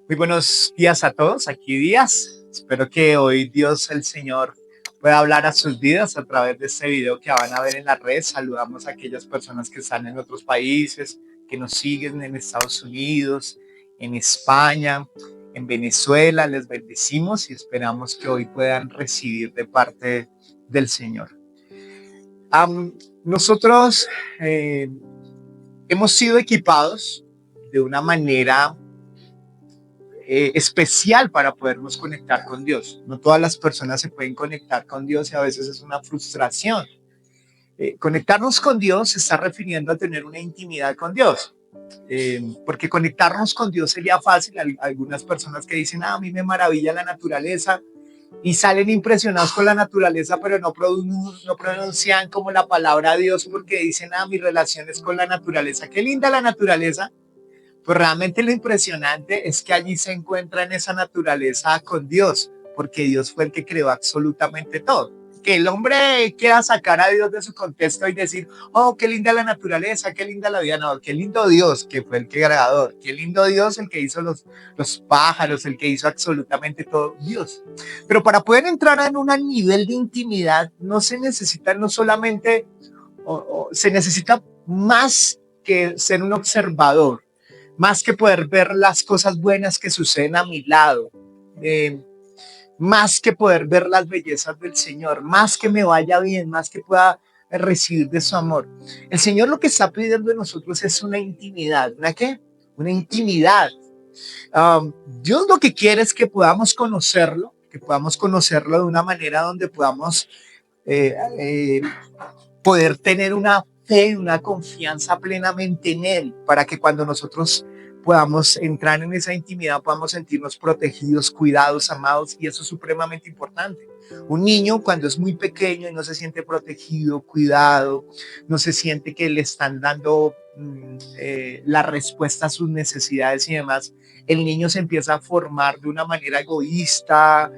Muy buenos días a todos, aquí Díaz. Espero que hoy Dios el Señor pueda hablar a sus vidas a través de este video que van a ver en la red. Saludamos a aquellas personas que están en otros países, que nos siguen en Estados Unidos, en España, en Venezuela. Les bendecimos y esperamos que hoy puedan recibir de parte del Señor. Nosotros eh, hemos sido equipados de una manera especial para podernos conectar con Dios. No todas las personas se pueden conectar con Dios y a veces es una frustración. Conectarnos con Dios se está refiriendo a tener una intimidad con Dios. Porque conectarnos con Dios sería fácil. Algunas personas que dicen, a mí me maravilla la naturaleza y salen impresionados con la naturaleza, pero no pronuncian como la palabra Dios porque dicen, mi relación es con la naturaleza. Qué linda la naturaleza. Pues realmente lo impresionante es que allí se encuentra en esa naturaleza con Dios, porque Dios fue el que creó absolutamente todo. Que el hombre quiera sacar a Dios de su contexto y decir, oh, qué linda la naturaleza, qué linda la vida. No, qué lindo Dios, que fue el creador. Qué lindo Dios, el que hizo los pájaros, el que hizo absolutamente todo, Dios. Pero para poder entrar en un nivel de intimidad, no se necesita no solamente, se necesita más que ser un observador, más que poder ver las cosas buenas que suceden a mi lado, eh, más que poder ver las bellezas del Señor, más que me vaya bien, más que pueda recibir de su amor. El Señor lo que está pidiendo de nosotros es una intimidad. ¿Una qué? Una intimidad. Dios lo que quiere es que podamos conocerlo de una manera donde podamos eh, eh, poder tener una fe, una confianza plenamente en Él, para que cuando nosotros podamos entrar en esa intimidad, podamos sentirnos protegidos, cuidados, amados, y eso es supremamente importante. Un niño cuando es muy pequeño y no se siente protegido, cuidado, no se siente que le están dando la respuesta a sus necesidades y demás, el niño se empieza a formar de una manera egoísta,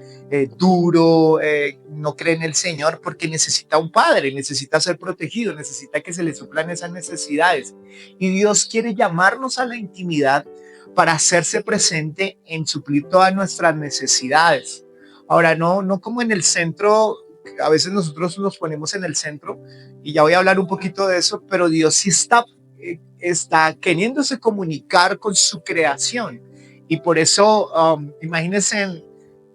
duro, no cree en el Señor porque necesita un padre, necesita ser protegido, necesita que se le suplan esas necesidades. Y Dios quiere llamarnos a la intimidad para hacerse presente en suplir todas nuestras necesidades. Ahora, no como en el centro, a veces nosotros nos ponemos en el centro, y ya voy a hablar un poquito de eso, pero Dios sí está queriéndose comunicar con su creación. Y por eso, imagínense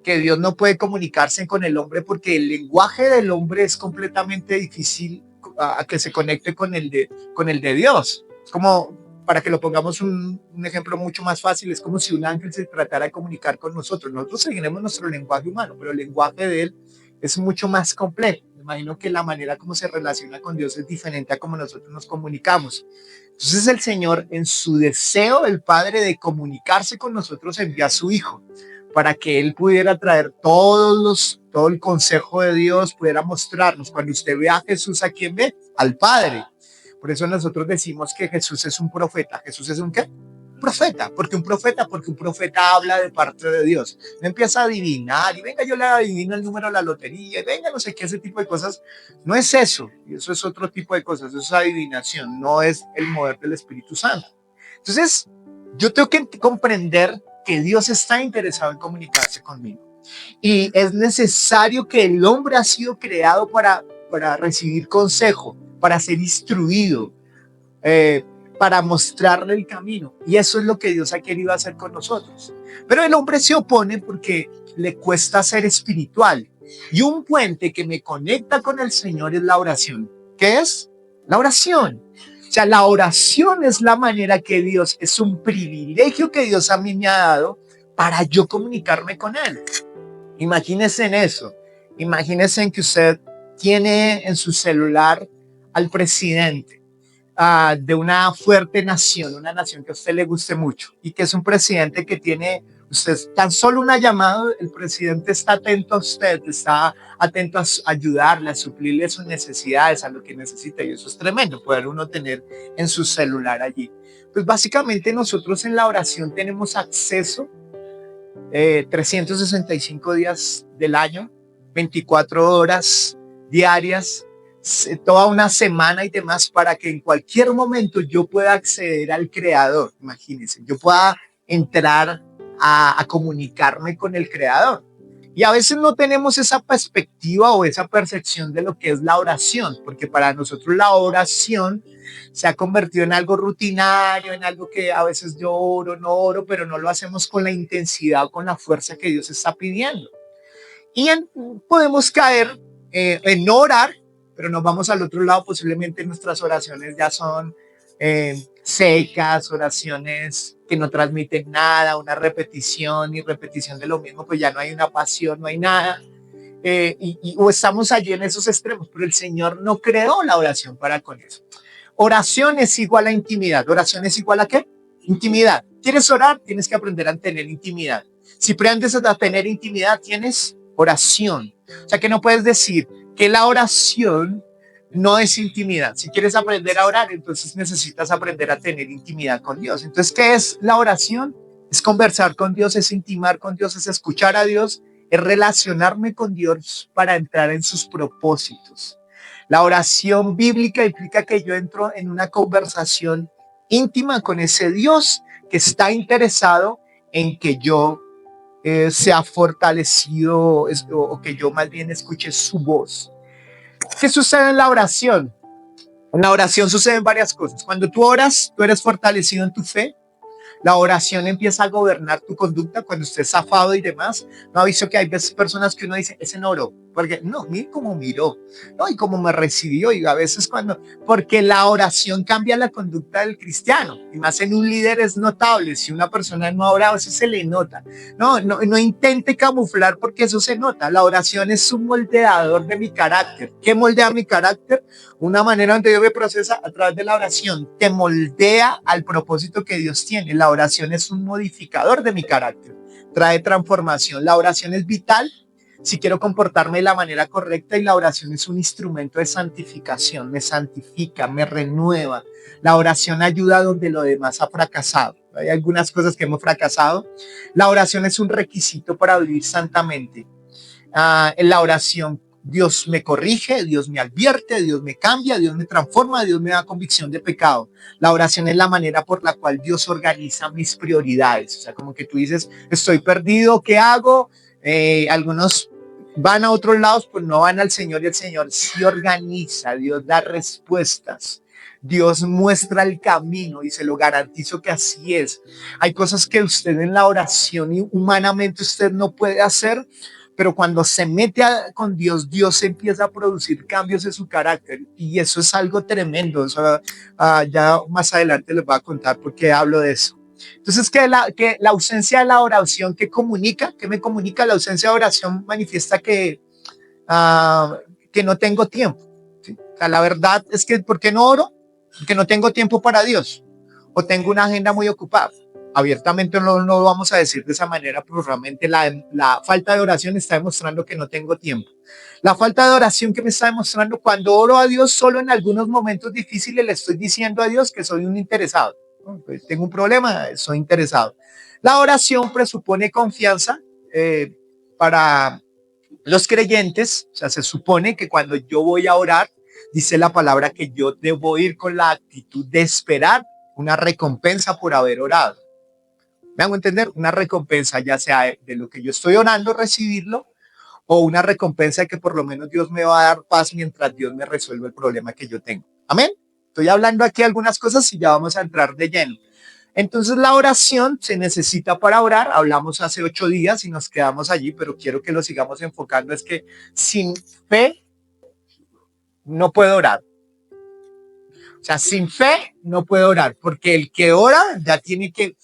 que Dios no puede comunicarse con el hombre porque el lenguaje del hombre es completamente difícil a que se conecte con el de Dios. Es como, para que lo pongamos un ejemplo mucho más fácil, es como si un ángel se tratara de comunicar con nosotros. Nosotros seguiremos nuestro lenguaje humano, pero el lenguaje de él es mucho más complejo. Me imagino que la manera como se relaciona con Dios es diferente a como nosotros nos comunicamos. Entonces el Señor, en su deseo, el Padre, de comunicarse con nosotros, envía a su Hijo para que Él pudiera traer todo el consejo de Dios, pudiera mostrarnos. Cuando usted ve a Jesús, ¿a quién ve? Al Padre. Por eso nosotros decimos que Jesús es un profeta. ¿Jesús es un qué? Profeta. Porque un profeta habla de parte de Dios. No empieza a adivinar y venga, yo le adivino el número de la lotería y venga, no sé qué, ese tipo de cosas. No es eso. Y eso es otro tipo de cosas. Eso es adivinación. No es el mover del Espíritu Santo. Entonces, yo tengo que comprender que Dios está interesado en comunicarse conmigo. Y es necesario que el hombre ha sido creado para recibir consejo, para ser instruido, eh, para mostrarle el camino. Y eso es lo que Dios ha querido hacer con nosotros. Pero el hombre se opone porque le cuesta ser espiritual. Y un puente que me conecta con el Señor es la oración. ¿Qué es? La oración. O sea, la oración es la manera que Dios, es un privilegio que Dios a mí me ha dado para yo comunicarme con Él. Imagínese en eso. Imagínese en que usted tiene en su celular al presidente de una fuerte nación, una nación que a usted le guste mucho y que es un presidente que tiene, usted tan solo una llamada, el presidente está atento a usted, está atento a ayudarle, a suplirle sus necesidades, a lo que necesita, y eso es tremendo, poder uno tener en su celular allí. Pues básicamente nosotros en la oración tenemos acceso 365 días del año, 24 horas diarias, toda una semana y demás, para que en cualquier momento yo pueda acceder al Creador. Imagínense, yo pueda entrar a comunicarme con el Creador. Y a veces no tenemos esa perspectiva o esa percepción de lo que es la oración, porque para nosotros la oración se ha convertido en algo rutinario, en algo que a veces yo oro, no oro, pero no lo hacemos con la intensidad o con la fuerza que Dios está pidiendo. Y podemos caer en no orar, pero nos vamos al otro lado, posiblemente nuestras oraciones ya son secas, oraciones que no transmiten nada, una repetición y repetición de lo mismo, pues ya no hay una pasión, no hay nada. O estamos allí en esos extremos, pero el Señor no creó la oración para con eso. Oración es igual a intimidad. ¿Oración es igual a qué? Intimidad. ¿Quieres orar? Tienes que aprender a tener intimidad. Si aprendes a tener intimidad, tienes oración. O sea que no puedes decir que la oración no es intimidad. Si quieres aprender a orar, entonces necesitas aprender a tener intimidad con Dios. Entonces, ¿qué es la oración? Es conversar con Dios, es intimar con Dios, es escuchar a Dios, es relacionarme con Dios para entrar en sus propósitos. La oración bíblica implica que yo entro en una conversación íntima con ese Dios que está interesado en que yo sea fortalecido o que yo más bien escuche su voz. ¿Qué sucede en la oración? En la oración suceden varias cosas. Cuando tú oras, tú eres fortalecido en tu fe. La oración empieza a gobernar tu conducta cuando estés zafado y demás. No ha visto que hay veces personas que uno dice, ese no oró, porque no, mire cómo miró, no, y cómo me recibió. Y a veces porque la oración cambia la conducta del cristiano, y más en un líder es notable. Si una persona no ha orado, eso se le nota. No intente camuflar porque eso se nota. La oración es un moldeador de mi carácter. ¿Qué moldea mi carácter? Una manera donde Dios me procesa a través de la oración. Te moldea al propósito que Dios tiene. La oración es un modificador de mi carácter. Trae transformación. La oración es vital si quiero comportarme de la manera correcta, y la oración es un instrumento de santificación. Me santifica, me renueva. La oración ayuda donde lo demás ha fracasado. Hay algunas cosas que hemos fracasado. La oración es un requisito para vivir santamente. En la oración Dios me corrige, Dios me advierte, Dios me cambia, Dios me transforma, Dios me da convicción de pecado. La oración es la manera por la cual Dios organiza mis prioridades. O sea, como que tú dices, estoy perdido, ¿qué hago? Algunos van a otros lados, pues no van al Señor, y el Señor sí organiza, Dios da respuestas. Dios muestra el camino y se lo garantizo que así es. Hay cosas que usted en la oración y humanamente usted no puede hacer, pero cuando se mete con Dios, Dios empieza a producir cambios en su carácter, y eso es algo tremendo. O sea, ya más adelante les voy a contar por qué hablo de eso. Entonces, que la ausencia de la oración, ¿qué comunica? ¿Qué me comunica? La ausencia de oración manifiesta que no tengo tiempo. ¿Sí? O sea, la verdad es que, ¿por qué no oro? Porque no tengo tiempo para Dios, o tengo una agenda muy ocupada. Abiertamente no lo vamos a decir de esa manera, pero realmente la falta de oración está demostrando que no tengo tiempo. La falta de oración que me está demostrando, cuando oro a Dios solo en algunos momentos difíciles, le estoy diciendo a Dios que soy un interesado. Pues tengo un problema, soy interesado. La oración presupone confianza para los creyentes. O sea, se supone que cuando yo voy a orar, dice la palabra que yo debo ir con la actitud de esperar una recompensa por haber orado. ¿Me hago entender? Una recompensa, ya sea de lo que yo estoy orando, recibirlo, o una recompensa de que por lo menos Dios me va a dar paz mientras Dios me resuelve el problema que yo tengo. Amén. Estoy hablando aquí algunas cosas y ya vamos a entrar de lleno. Entonces, la oración se necesita para orar. Hablamos hace 8 días y nos quedamos allí, pero quiero que lo sigamos enfocando. Es que sin fe no puedo orar. O sea, sin fe no puedo orar, porque el que ora ya tiene que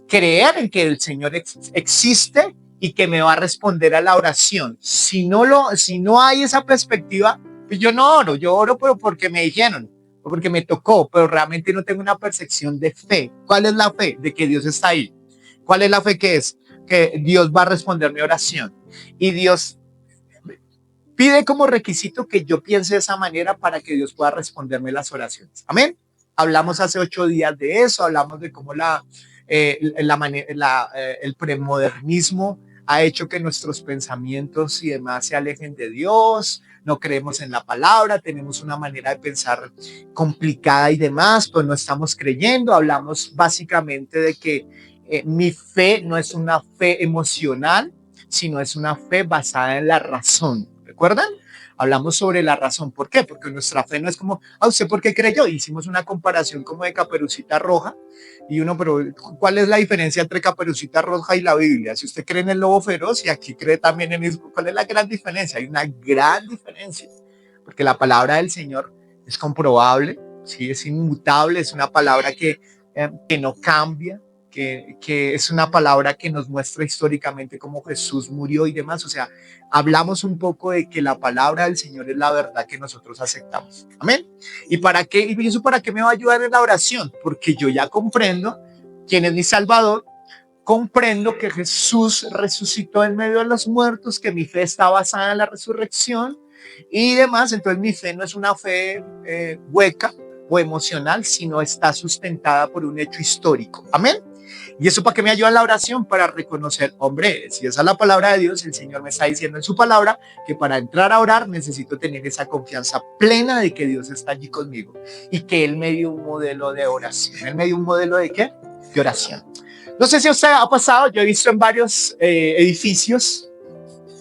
creer en que el Señor existe y que me va a responder a la oración. Si no hay esa perspectiva, pues yo no oro. Yo oro, pero porque me dijeron, o porque me tocó, pero realmente no tengo una percepción de fe. ¿Cuál es la fe? De que Dios está ahí. ¿Cuál es la fe? Que es que Dios va a responder mi oración, y Dios pide como requisito que yo piense de esa manera para que Dios pueda responderme las oraciones. Amén. Hablamos hace 8 días de eso. Hablamos de cómo el premodernismo ha hecho que nuestros pensamientos y demás se alejen de Dios. No creemos en la palabra, tenemos una manera de pensar complicada y demás, pues no estamos creyendo. Hablamos básicamente de que Mi fe no es una fe emocional, sino es una fe basada en la razón. ¿Recuerdan? Hablamos sobre la razón. ¿Por qué? Porque nuestra fe no es como, ¿usted por qué creyó? Hicimos una comparación como de Caperucita Roja y uno, pero ¿cuál es la diferencia entre Caperucita Roja y la Biblia? Si usted cree en el lobo feroz y aquí cree también en eso, ¿cuál es la gran diferencia? Hay una gran diferencia, porque la palabra del Señor es comprobable, ¿sí? Es inmutable, es una palabra que no cambia, que es una palabra que nos muestra históricamente cómo Jesús murió y demás. O sea, hablamos un poco de que la palabra del Señor es la verdad que nosotros aceptamos. Amén. ¿Y para qué? ¿Y eso para qué me va a ayudar en la oración? Porque yo ya comprendo quién es mi Salvador, comprendo que Jesús resucitó en medio de los muertos, que mi fe está basada en la resurrección y demás. Entonces mi fe no es una fe hueca o emocional, sino está sustentada por un hecho histórico. Amén. ¿Y eso para qué me ayuda en la oración? Para reconocer, hombre, si esa es la palabra de Dios, el Señor me está diciendo en su palabra que para entrar a orar necesito tener esa confianza plena de que Dios está allí conmigo y que Él me dio un modelo de oración. ¿Él me dio un modelo de qué? De oración. No sé si a usted ha pasado, yo he visto en varios edificios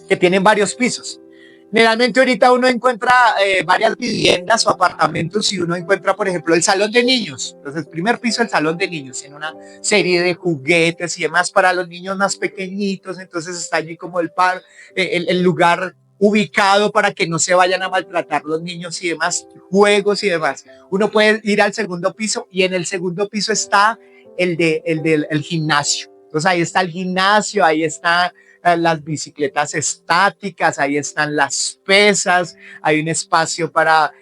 que tienen varios pisos. Generalmente ahorita uno encuentra varias viviendas o apartamentos y uno encuentra, por ejemplo, el salón de niños. Entonces, el primer piso, el salón de niños, en una serie de juguetes y demás para los niños más pequeñitos. Entonces está allí como el lugar ubicado para que no se vayan a maltratar los niños y demás, juegos y demás. Uno puede ir al segundo piso y en el segundo piso está el gimnasio. Entonces ahí está el gimnasio, ahí está las bicicletas estáticas, ahí están las pesas, hay un espacio para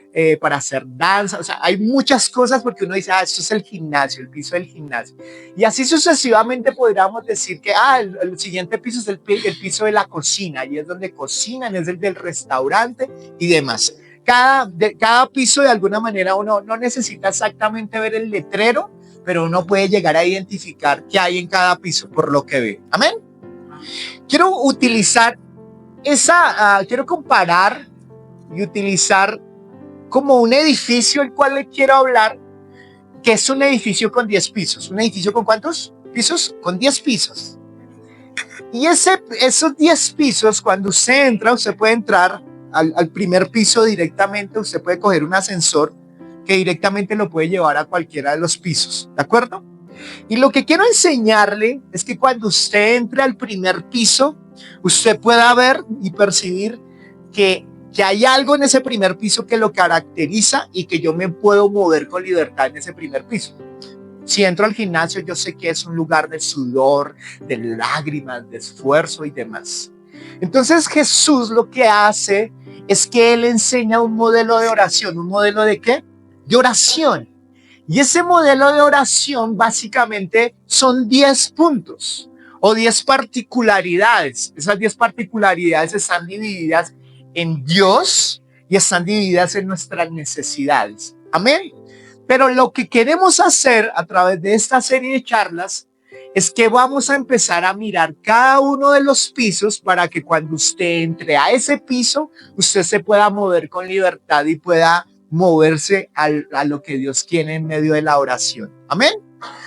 hacer danza, o sea, hay muchas cosas porque uno dice, esto es el gimnasio, el piso del gimnasio. Y así sucesivamente podríamos decir que el siguiente piso es el piso de la cocina, y es donde cocinan, es el del restaurante y demás. Cada piso de alguna manera uno no necesita exactamente ver el letrero, pero uno puede llegar a identificar qué hay en cada piso por lo que ve. Amén. Quiero utilizar quiero comparar y utilizar como un edificio el cual le quiero hablar, que es un edificio con 10 pisos. ¿Un edificio con cuántos pisos? Con 10 pisos. Y esos 10 pisos, cuando usted entra, usted puede entrar al primer piso directamente, usted puede coger un ascensor que directamente lo puede llevar a cualquiera de los pisos, ¿de acuerdo? Y lo que quiero enseñarle es que cuando usted entre al primer piso, usted pueda ver y percibir que hay algo en ese primer piso que lo caracteriza y que yo me puedo mover con libertad en ese primer piso. Si entro al gimnasio, yo sé que es un lugar de sudor, de lágrimas, de esfuerzo y demás. Entonces Jesús lo que hace es que Él enseña un modelo de oración. ¿Un modelo de qué? De oración. Y ese modelo de oración básicamente son 10 puntos o 10 particularidades. Esas 10 particularidades están divididas en Dios y están divididas en nuestras necesidades. Amén. Pero lo que queremos hacer a través de esta serie de charlas es que vamos a empezar a mirar cada uno de los pisos para que cuando usted entre a ese piso, usted se pueda mover con libertad y pueda moverse a lo que Dios quiere en medio de la oración. Amén.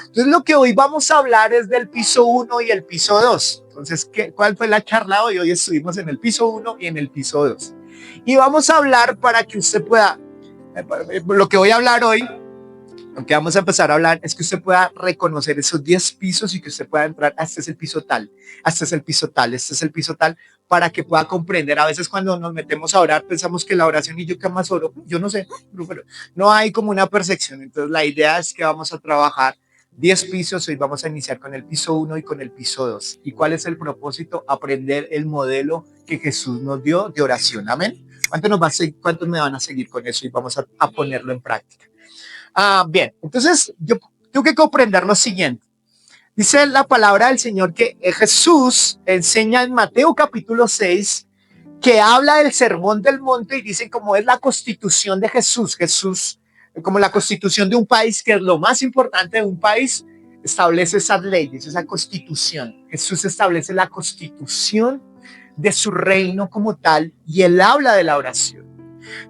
Entonces lo que hoy vamos a hablar es del piso 1 y el piso 2. Entonces, ¿cuál fue la charla hoy? Hoy estuvimos en el piso 1 y en el piso 2. Y vamos a hablar para que usted pueda, lo que voy a hablar hoy, lo que vamos a empezar a hablar es que usted pueda reconocer esos 10 pisos y que usted pueda entrar, este es el piso tal, este es el piso tal, este es el piso tal, para que pueda comprender. A veces cuando nos metemos a orar pensamos que la oración y yo qué más oro, yo no sé, pero no hay como una percepción. Entonces la idea es que vamos a trabajar 10 pisos. Hoy vamos a iniciar con el piso 1 y con el piso 2. ¿Y cuál es el propósito? Aprender el modelo que Jesús nos dio de oración. Amén. ¿Cuántos me van a seguir con eso? Y vamos a ponerlo en práctica. Bien, entonces yo tengo que comprender lo siguiente. Dice la palabra del Señor que Jesús enseña en Mateo capítulo 6 que habla del sermón del monte y dice cómo es la constitución de Jesús. Jesús, como la constitución de un país, que es lo más importante de un país, establece esas leyes, esa constitución. Jesús establece la constitución de su reino como tal y él habla de la oración.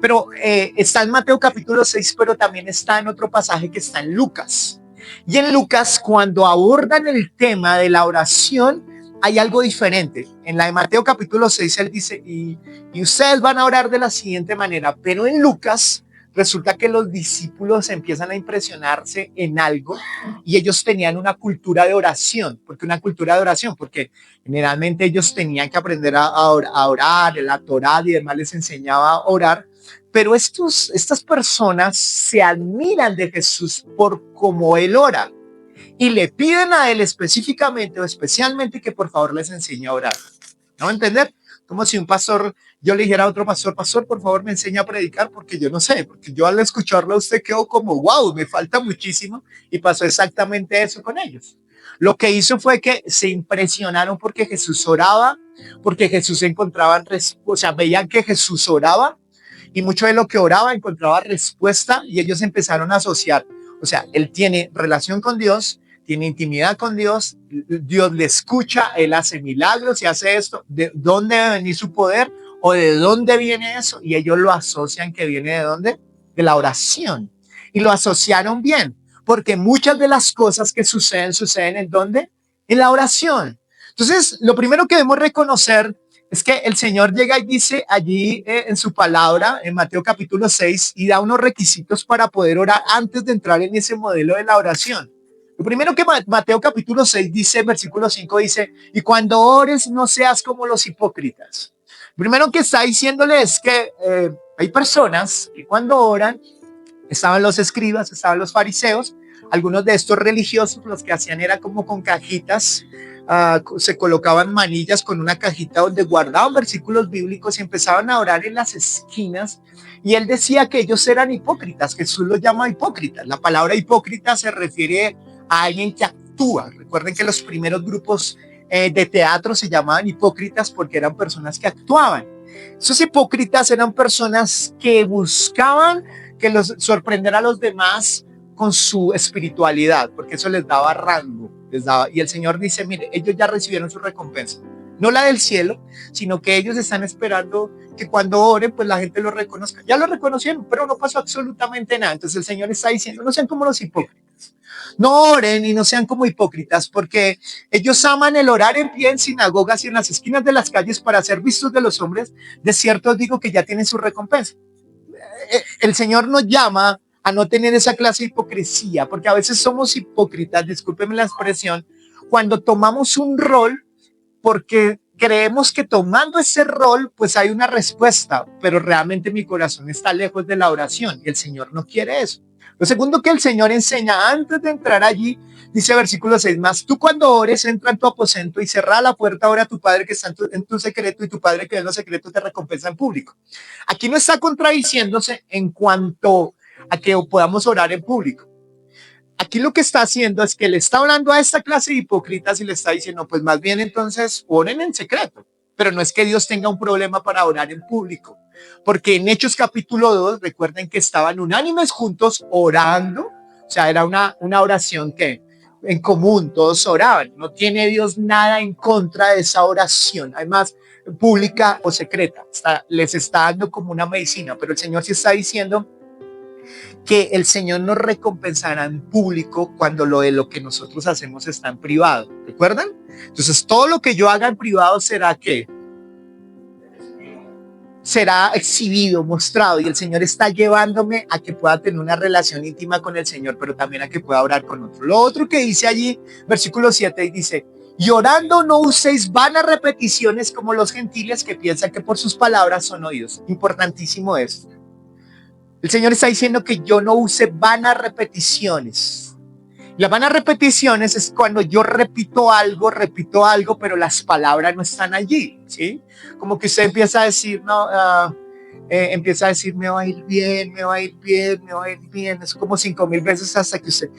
Pero está en Mateo capítulo 6, pero también está en otro pasaje que está en Lucas. Y en Lucas, cuando abordan el tema de la oración, hay algo diferente. En la de Mateo capítulo 6, él dice, y ustedes van a orar de la siguiente manera, pero en Lucas resulta que los discípulos empiezan a impresionarse en algo y ellos tenían una cultura de oración. ¿Por qué una cultura de oración? Porque generalmente ellos tenían que aprender a orar, la Torá y demás les enseñaba a orar, pero estas personas se admiran de Jesús por cómo él ora y le piden a él específicamente o especialmente que por favor les enseñe a orar. ¿No entender? Como si un pastor, yo le dijera a otro pastor, pastor, por favor me enseña a predicar porque yo no sé, porque yo al escucharlo a usted quedo como, wow, me falta muchísimo, y pasó exactamente eso con ellos. Lo que hizo fue que se impresionaron porque Jesús oraba, porque Jesús encontraba, o sea, veían que Jesús oraba y mucho de lo que oraba encontraba respuesta y ellos empezaron a asociar, o sea, él tiene relación con Dios, tiene intimidad con Dios, Dios le escucha, él hace milagros y hace esto. ¿De dónde debe venir su poder o de dónde viene eso? Y ellos lo asocian que viene de dónde? De la oración. Y lo asociaron bien, porque muchas de las cosas que suceden en dónde? En la oración. Entonces, lo primero que debemos reconocer es que el Señor llega y dice allí en su palabra, en Mateo capítulo 6, y da unos requisitos para poder orar antes de entrar en ese modelo de la oración. Lo primero que Mateo capítulo 6 dice, versículo 5 dice, y cuando ores no seas como los hipócritas. Lo primero que está diciéndole es que hay personas que cuando oran, estaban los escribas, estaban los fariseos, algunos de estos religiosos los que hacían era como con cajitas, se colocaban manillas con una cajita donde guardaban versículos bíblicos y empezaban a orar en las esquinas. Y él decía que ellos eran hipócritas, Jesús los llama hipócritas. La palabra hipócrita se refiere a alguien que actúa. Recuerden que los primeros grupos de teatro se llamaban hipócritas porque eran personas que actuaban. Esos hipócritas eran personas que buscaban que los sorprender a los demás con su espiritualidad, porque eso les daba rango, y el Señor dice, mire, ellos ya recibieron su recompensa, no la del cielo, sino que ellos están esperando que cuando oren, pues la gente lo reconozca. Ya lo reconocieron, pero no pasó absolutamente nada. Entonces el Señor está diciendo, no sean como los hipócritas, no oren y no sean como hipócritas, porque ellos aman el orar en pie en sinagogas y en las esquinas de las calles para ser vistos de los hombres. De cierto os digo que ya tienen su recompensa. El Señor nos llama a no tener esa clase de hipocresía, porque a veces somos hipócritas, discúlpenme la expresión, cuando tomamos un rol porque creemos que tomando ese rol pues hay una respuesta, pero realmente mi corazón está lejos de la oración y el Señor no quiere eso. Lo segundo que el Señor enseña antes de entrar allí, dice versículo 6, más tú cuando ores entra en tu aposento y cerra la puerta, ora a tu Padre que está en tu secreto y tu Padre que ve en lo secreto te recompensa en público. Aquí no está contradiciéndose en cuanto a que podamos orar en público. Aquí lo que está haciendo es que le está hablando a esta clase de hipócritas y le está diciendo, pues más bien entonces oren en secreto. Pero no es que Dios tenga un problema para orar en público, porque en Hechos capítulo 2, recuerden que estaban unánimes juntos orando, o sea, era una oración que en común todos oraban. No tiene Dios nada en contra de esa oración, además pública o secreta, les está dando como una medicina, pero el Señor sí está diciendo que el Señor nos recompensará en público cuando lo de lo que nosotros hacemos está en privado. ¿Recuerdan? Entonces, todo lo que yo haga en privado será ¿qué? Será exhibido, mostrado, y el Señor está llevándome a que pueda tener una relación íntima con el Señor, pero también a que pueda orar con otro. Lo otro que dice allí, versículo 7, dice, y orando no uséis vanas repeticiones como los gentiles que piensan que por sus palabras son oídos. Importantísimo esto. El Señor está diciendo que yo no use vanas repeticiones. Las vanas repeticiones es cuando yo repito algo, pero las palabras no están allí, ¿sí? Como que usted empieza a decir, no, empieza a decir, me va a ir bien, me va a ir bien, me va a ir bien. Es como 5,000 veces hasta que usted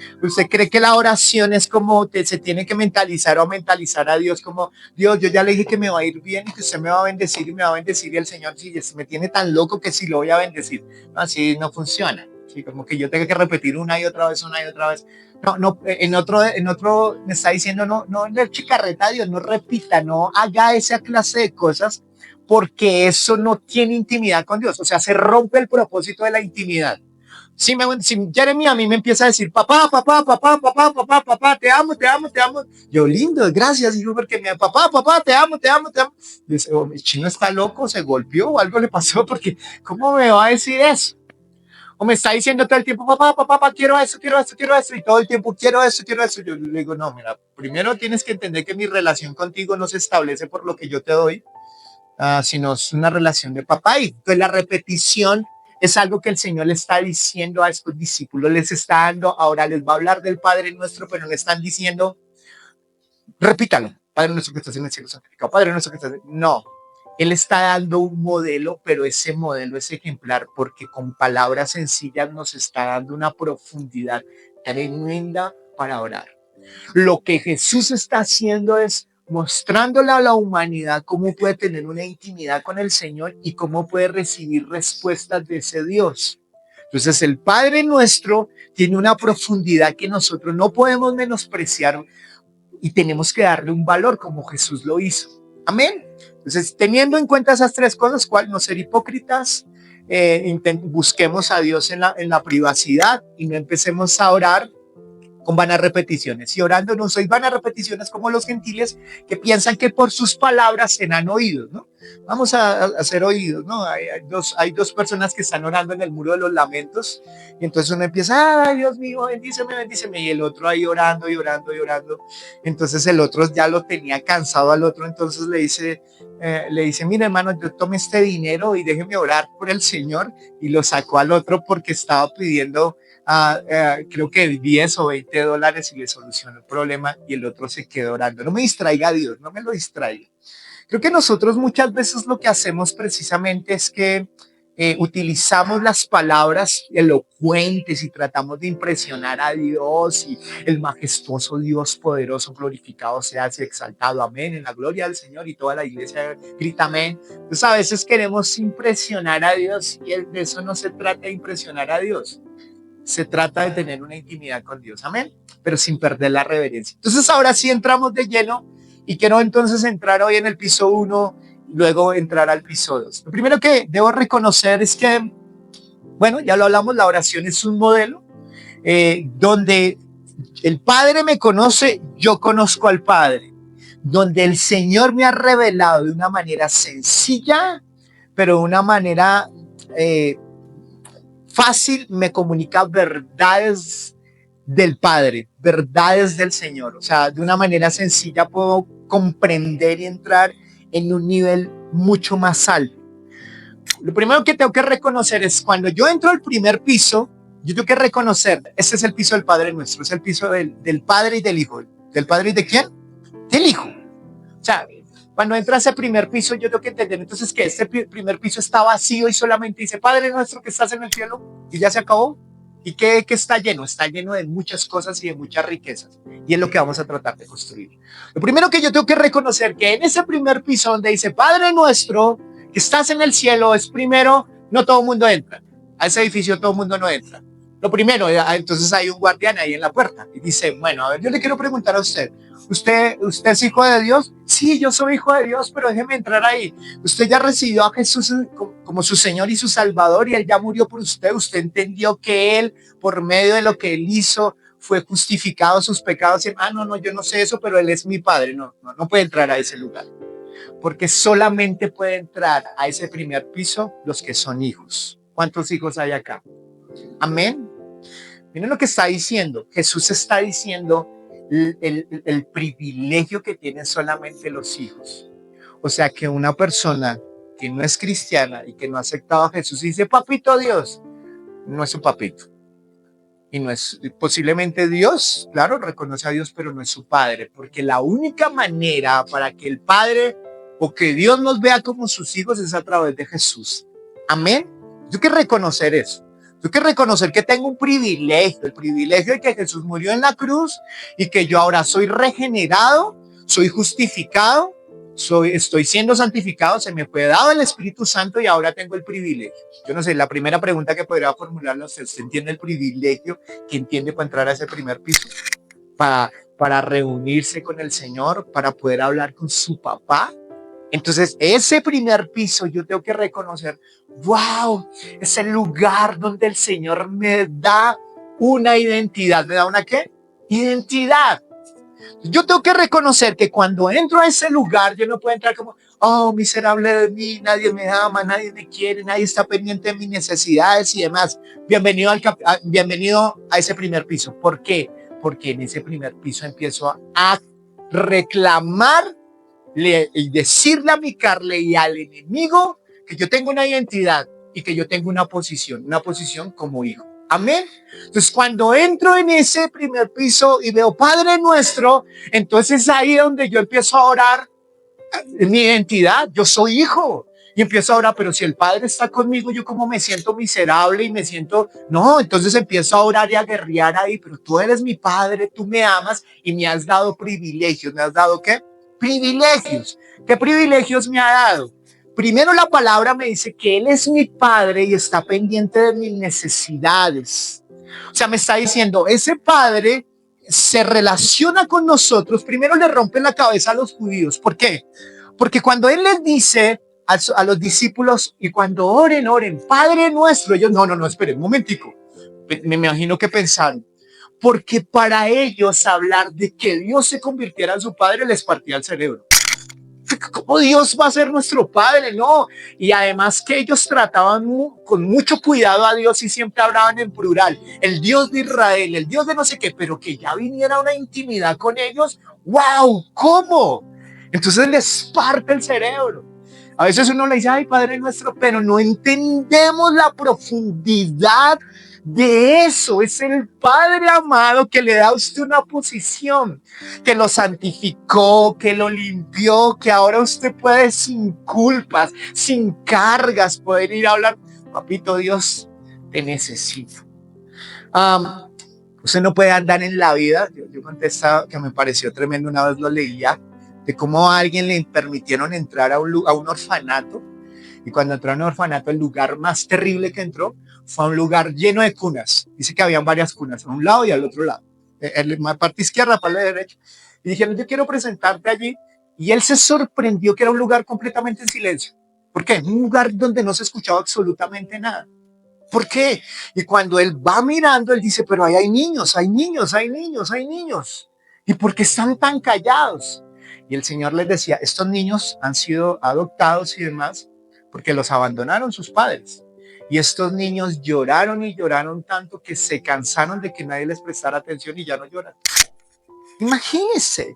cree que la oración es como que se tiene que mentalizar o mentalizar a Dios como, Dios, yo ya le dije que me va a ir bien y que usted me va a bendecir y me va a bendecir y el Señor sí, me tiene tan loco que sí lo voy a bendecir. No, así no funciona. Sí, como que yo tengo que repetir una y otra vez. No, en otro me está diciendo, no le eche carreta a Dios, no repita, no haga esa clase de cosas porque eso no tiene intimidad con Dios. O sea, se rompe el propósito de la intimidad. Si Jeremy a mí me empieza a decir, papá, papá, papá, papá, papá, papá, te amo, te amo, te amo. Yo, lindo, gracias, hijo, porque me papá, papá, te amo, te amo, te amo. Dice, oh, el chino está loco, se golpeó o algo le pasó, porque ¿cómo me va a decir eso? O me está diciendo todo el tiempo, papá, papá, papá, quiero eso, quiero eso, quiero eso, y todo el tiempo quiero eso, quiero eso. Yo le digo, no, mira, primero tienes que entender que mi relación contigo no se establece por lo que yo te doy, sino es una relación de papá. Y pues la repetición es algo que el Señor le está diciendo a estos discípulos, les está dando, ahora les va a hablar del Padre nuestro, pero le están diciendo, repítalo, Padre nuestro que estás en el cielo santificado, Padre nuestro que estás en... No, Él está dando un modelo, pero ese modelo es ejemplar porque con palabras sencillas nos está dando una profundidad tremenda para orar. Lo que Jesús está haciendo es mostrándole a la humanidad cómo puede tener una intimidad con el Señor y cómo puede recibir respuestas de ese Dios. Entonces el Padre nuestro tiene una profundidad que nosotros no podemos menospreciar y tenemos que darle un valor como Jesús lo hizo. Amén. Entonces, teniendo en cuenta esas tres cosas, ¿cuál? No ser hipócritas, busquemos a Dios en la privacidad y no empecemos a orar con vanas repeticiones. Y orando no sois vanas repeticiones como los gentiles que piensan que por sus palabras serán oídos, ¿no? Vamos a hacer oídos, ¿no? Hay dos personas que están orando en el muro de los lamentos y entonces uno empieza, ay Dios mío, bendíceme, bendíceme, y el otro ahí orando y orando y orando. Entonces el otro ya lo tenía cansado al otro, entonces le dice, mira hermano, yo tomé este dinero y déjeme orar por el Señor, y lo sacó al otro porque estaba pidiendo creo que $10 o $20 y le solucionó el problema, y el otro se quedó orando. No me distraiga Dios, no me lo distraiga. Creo que nosotros muchas veces lo que hacemos precisamente es que utilizamos las palabras elocuentes y tratamos de impresionar a Dios, y el majestuoso Dios poderoso glorificado sea y exaltado, amén, en la gloria del Señor, y toda la iglesia grita amén. Entonces a veces queremos impresionar a Dios y de eso no se trata, de impresionar a Dios. Se trata de tener una intimidad con Dios, amén, pero sin perder la reverencia. Entonces ahora sí entramos de lleno y quiero entonces entrar hoy en el piso 1 y luego entrar al piso 2. Lo primero que debo reconocer es que, bueno, ya lo hablamos, la oración es un modelo donde el Padre me conoce, yo conozco al Padre, donde el Señor me ha revelado de una manera sencilla, pero de una manera fácil, me comunica verdades del Padre, verdades del Señor. O sea, de una manera sencilla puedo comprender y entrar en un nivel mucho más alto. Lo primero que tengo que reconocer es cuando yo entro al primer piso, yo tengo que reconocer, este es el piso del Padre nuestro, es el piso del Padre y del Hijo. ¿Del Padre y de quién? Del Hijo. O sea, cuando entra a ese primer piso, yo tengo que entender entonces que este primer piso está vacío y solamente dice, Padre nuestro que estás en el cielo, y ya se acabó. ¿Y qué está lleno? Está lleno de muchas cosas y de muchas riquezas. Y es lo que vamos a tratar de construir. Lo primero que yo tengo que reconocer que en ese primer piso donde dice, Padre nuestro que estás en el cielo, es primero, no todo el mundo entra. A ese edificio todo el mundo no entra. Lo primero, entonces hay un guardián ahí en la puerta y dice, bueno, a ver, yo le quiero preguntar a usted, ¿usted es hijo de Dios? Sí, yo soy hijo de Dios, pero déjeme entrar ahí. Usted ya recibió a Jesús como su Señor y su Salvador, y Él ya murió por usted. Usted entendió que Él, por medio de lo que Él hizo, fue justificado sus pecados. Y, no, yo no sé eso, pero Él es mi Padre. No puede entrar a ese lugar, porque solamente puede entrar a ese primer piso los que son hijos. ¿Cuántos hijos hay acá? Amén. Miren lo que está diciendo. Jesús está diciendo el privilegio que tienen solamente los hijos. O sea, que una persona que no es cristiana y que no ha aceptado a Jesús y dice, papito Dios, no es su papito. Y no es posiblemente Dios, claro, reconoce a Dios, pero no es su padre, porque la única manera para que el Padre o que Dios nos vea como sus hijos es a través de Jesús. Amén. Yo quiero reconocer eso. Yo quiero reconocer que tengo un privilegio, el privilegio de que Jesús murió en la cruz y que yo ahora soy regenerado, soy justificado, estoy siendo santificado, se me fue dado el Espíritu Santo y ahora tengo el privilegio. Yo no sé, la primera pregunta que podría formularle a usted, ¿usted entiende el privilegio que entiende para entrar a ese primer piso? Para reunirse con el Señor, para poder hablar con su papá. Entonces, ese primer piso yo tengo que reconocer, wow, es el lugar donde el Señor me da una identidad. ¿Me da una qué? Identidad. Yo tengo que reconocer que cuando entro a ese lugar, yo no puedo entrar como, oh, miserable de mí, nadie me ama, nadie me quiere, nadie está pendiente de mis necesidades y demás. Bienvenido a ese primer piso. ¿Por qué? Porque en ese primer piso empiezo a reclamar y decirle a mi carne y al enemigo que yo tengo una identidad y que yo tengo una posición como hijo. Amén. Entonces, cuando entro en ese primer piso y veo Padre Nuestro, entonces ahí es donde yo empiezo a orar mi identidad. Yo soy hijo. Y empiezo a orar, pero si el Padre está conmigo, yo como me siento miserable y me siento, no, entonces empiezo a orar y a guerrear ahí, pero tú eres mi Padre, tú me amas y me has dado privilegios. ¿Me has dado qué? Privilegios. ¿Qué privilegios me ha dado? Primero la palabra me dice que Él es mi Padre y está pendiente de mis necesidades. O sea, me está diciendo, ese Padre se relaciona con nosotros. Primero le rompe la cabeza a los judíos. ¿Por qué? Porque cuando Él les dice a los discípulos, y cuando oren, Padre Nuestro, ellos, no, esperen un momentico. Me imagino que pensaron, porque para ellos hablar de que Dios se convirtiera en su Padre les partía el cerebro. ¿Cómo Dios va a ser nuestro Padre? No. Y además que ellos trataban con mucho cuidado a Dios y siempre hablaban en plural. El Dios de Israel, el Dios de no sé qué, pero que ya viniera una intimidad con ellos. ¡Wow! ¿Cómo? Entonces les parte el cerebro. A veces uno le dice, ay, Padre Nuestro, pero no entendemos la profundidad de eso. Es el Padre amado que le da a usted una posición, que lo santificó, que lo limpió, que ahora usted puede sin culpas, sin cargas, poder ir a hablar. Papito Dios, te necesito. Usted no puede andar en la vida. Yo contestaba que me pareció tremendo, una vez lo leía, de cómo a alguien le permitieron entrar a un orfanato. Y cuando entró a un orfanato, el lugar más terrible que entró fue a un lugar lleno de cunas. Dice que habían varias cunas, a un lado y al otro lado. La parte izquierda, para la derecha. Y dijeron, yo quiero presentarte allí. Y él se sorprendió que era un lugar completamente en silencio. ¿Por qué? Un lugar donde no se escuchaba absolutamente nada. ¿Por qué? Y cuando él va mirando, él dice, pero ahí hay niños, hay niños, hay niños, hay niños. ¿Y por qué están tan callados? Y el Señor les decía, estos niños han sido adoptados y demás porque los abandonaron sus padres. Y estos niños lloraron y lloraron tanto que se cansaron de que nadie les prestara atención y ya no lloran. Imagínense,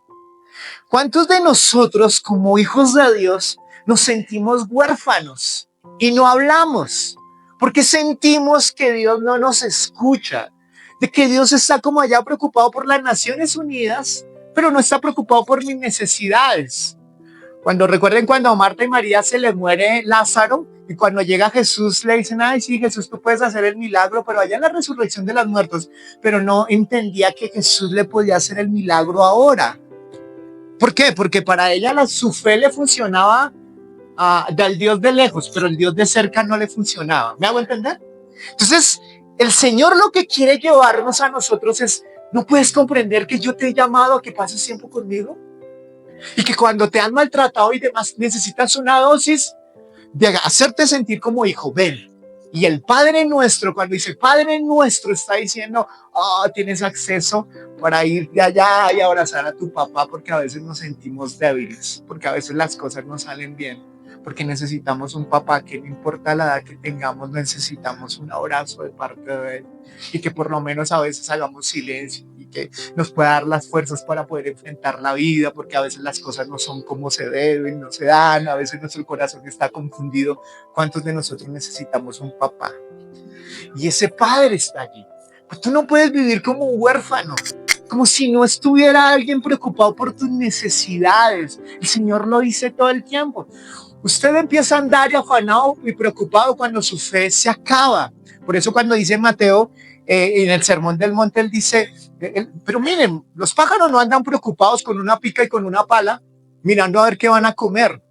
¿cuántos de nosotros como hijos de Dios nos sentimos huérfanos y no hablamos? Porque sentimos que Dios no nos escucha, de que Dios está como allá preocupado por las Naciones Unidas, pero no está preocupado por mis necesidades. Recuerden cuando a Marta y María se les muere Lázaro y cuando llega Jesús le dicen, ay, sí, Jesús, tú puedes hacer el milagro, pero allá en la resurrección de los muertos, pero no entendía que Jesús le podía hacer el milagro ahora. ¿Por qué? Porque para ella su fe le funcionaba del Dios de lejos, pero el Dios de cerca no le funcionaba. ¿Me hago entender? Entonces, el Señor lo que quiere llevarnos a nosotros es, ¿no puedes comprender que yo te he llamado a que pases tiempo conmigo? Y que cuando te han maltratado y demás, necesitas una dosis de hacerte sentir como hijo. Ven. Y el Padre Nuestro, cuando dice Padre Nuestro, está diciendo, tienes acceso para ir de allá y abrazar a tu papá, porque a veces nos sentimos débiles, porque a veces las cosas no salen bien, porque necesitamos un papá que no importa la edad que tengamos, necesitamos un abrazo de parte de él y que por lo menos a veces hagamos silencio y que nos pueda dar las fuerzas para poder enfrentar la vida, porque a veces las cosas no son como se deben, no se dan, a veces nuestro corazón está confundido. ¿Cuántos de nosotros necesitamos un papá? Y ese padre está allí. Pues tú no puedes vivir como un huérfano, como si no estuviera alguien preocupado por tus necesidades. El Señor lo dice todo el tiempo. Usted empieza a andar afanado y preocupado cuando su fe se acaba. Por eso cuando dice Mateo, en el Sermón del Monte, él dice, pero miren, los pájaros no andan preocupados con una pica y con una pala, mirando a ver qué van a comer.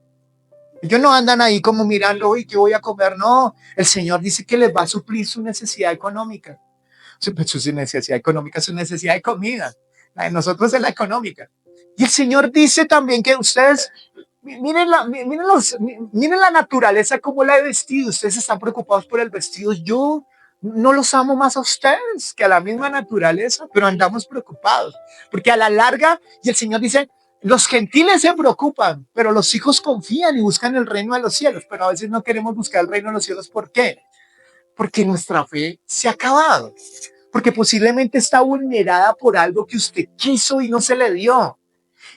Ellos no andan ahí como mirando, uy, ¿qué voy a comer? No, el Señor dice que les va a suplir su necesidad económica. Su necesidad económica, su necesidad de comida. La de nosotros es la económica. Y el Señor dice también que ustedes Miren la naturaleza, cómo la he vestido. Ustedes están preocupados por el vestido. Yo no los amo más a ustedes que a la misma naturaleza, pero andamos preocupados. Porque a la larga, y el Señor dice, los gentiles se preocupan, pero los hijos confían y buscan el reino de los cielos. Pero a veces no queremos buscar el reino de los cielos. ¿Por qué? Porque nuestra fe se ha acabado. Porque posiblemente está vulnerada por algo que usted quiso y no se le dio.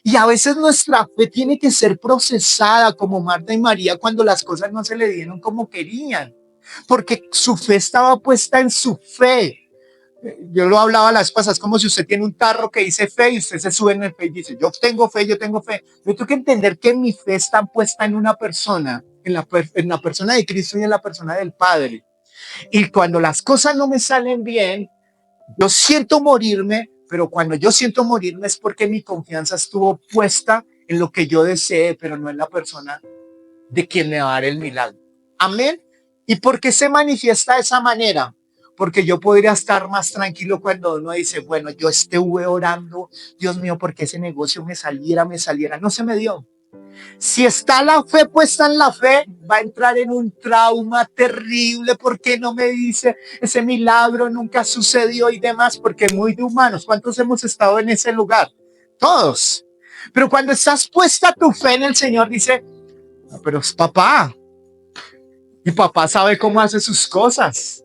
Y a veces nuestra fe tiene que ser procesada como Marta y María cuando las cosas no se le dieron como querían, porque su fe estaba puesta en su fe. Yo lo hablaba las pasas, como si usted tiene un tarro que dice fe y usted se sube en el fe y dice, yo tengo fe, yo tengo fe. Yo tengo que entender que mi fe está puesta en una persona, en la persona de Cristo y en la persona del Padre. Y cuando las cosas no me salen bien, yo siento morirme, pero cuando yo siento morirme es porque mi confianza estuvo puesta en lo que yo desee, pero no en la persona de quien me va a dar el milagro. Amén. ¿Y por qué se manifiesta de esa manera? Porque yo podría estar más tranquilo cuando uno dice, bueno, yo estuve orando, Dios mío, porque ese negocio me saliera, no se me dio. Si está la fe puesta en la fe, va a entrar en un trauma terrible porque no me dice ese milagro nunca sucedió y demás, porque muy de humanos. ¿Cuántos hemos estado en ese lugar? Todos. Pero cuando estás puesta tu fe en el Señor, dice, "No, pero es papá. Y papá sabe cómo hace sus cosas.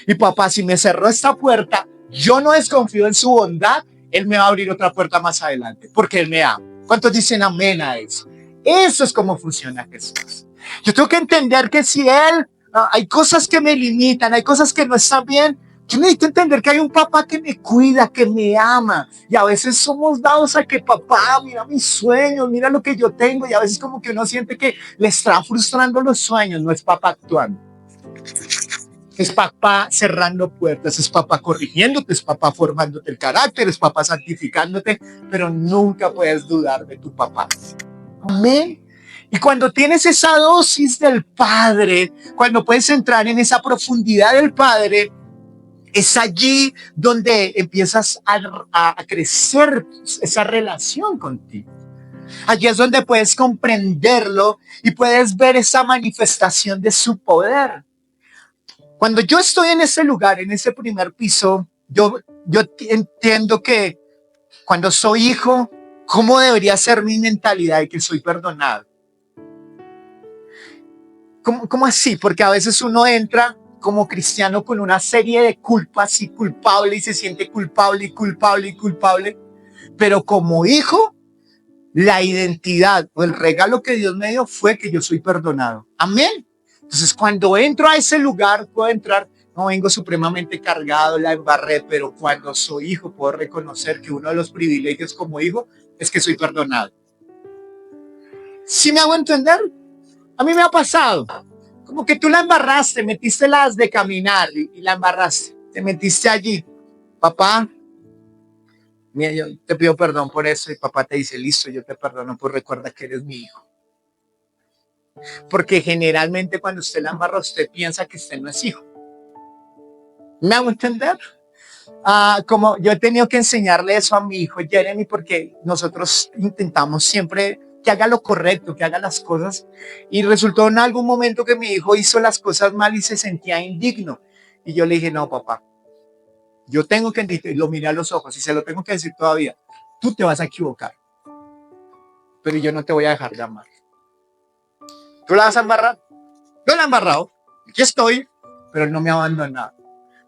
Y papá, si me cerró esta puerta, yo no desconfío en su bondad, él me va a abrir otra puerta más adelante, porque él me ama". ¿Cuántos dicen amén a eso? Eso es como funciona Jesús. Yo tengo que entender que si él, hay cosas que me limitan, hay cosas que no están bien, yo necesito entender que hay un papá que me cuida, que me ama. Y a veces somos dados a que papá, mira mis sueños, mira lo que yo tengo. Y a veces como que uno siente que le está frustrando los sueños. No es papá actuando. Es papá cerrando puertas, es papá corrigiéndote, es papá formándote el carácter, es papá santificándote, pero nunca puedes dudar de tu papá. Amén. Y cuando tienes esa dosis del Padre, cuando puedes entrar en esa profundidad del Padre, es allí donde empiezas a crecer esa relación contigo. Allí es donde puedes comprenderlo y puedes ver esa manifestación de su poder. Cuando yo estoy en ese lugar, en ese primer piso, yo entiendo que cuando soy hijo, ¿cómo debería ser mi mentalidad de que soy perdonado? ¿Cómo así? Porque a veces uno entra como cristiano con una serie de culpas y culpable y se siente culpable y culpable y culpable, pero como hijo, la identidad o el regalo que Dios me dio fue que yo soy perdonado. Amén. Entonces, cuando entro a ese lugar, puedo entrar, no vengo supremamente cargado, la embarré, pero cuando soy hijo, puedo reconocer que uno de los privilegios como hijo es que soy perdonado. ¿Sí me hago entender? A mí me ha pasado. Como que tú la embarraste, metiste las de caminar y la embarraste. Te metiste allí. Papá, mira, yo te pido perdón por eso y papá te dice, listo, yo te perdono, pues recuerda que eres mi hijo. Porque generalmente cuando usted la embarra, usted piensa que usted no es hijo. ¿Me hago entender? Como yo he tenido que enseñarle eso a mi hijo Jeremy, porque nosotros intentamos siempre que haga lo correcto, que haga las cosas, y resultó en algún momento que mi hijo hizo las cosas mal y se sentía indigno. Y yo le dije, no, papá, yo tengo que decir, y lo miré a los ojos y se lo tengo que decir todavía, tú te vas a equivocar, pero yo no te voy a dejar de amar. ¿Tú la vas a embarrar? Yo la he embarrado, aquí estoy, pero él no me ha abandonado.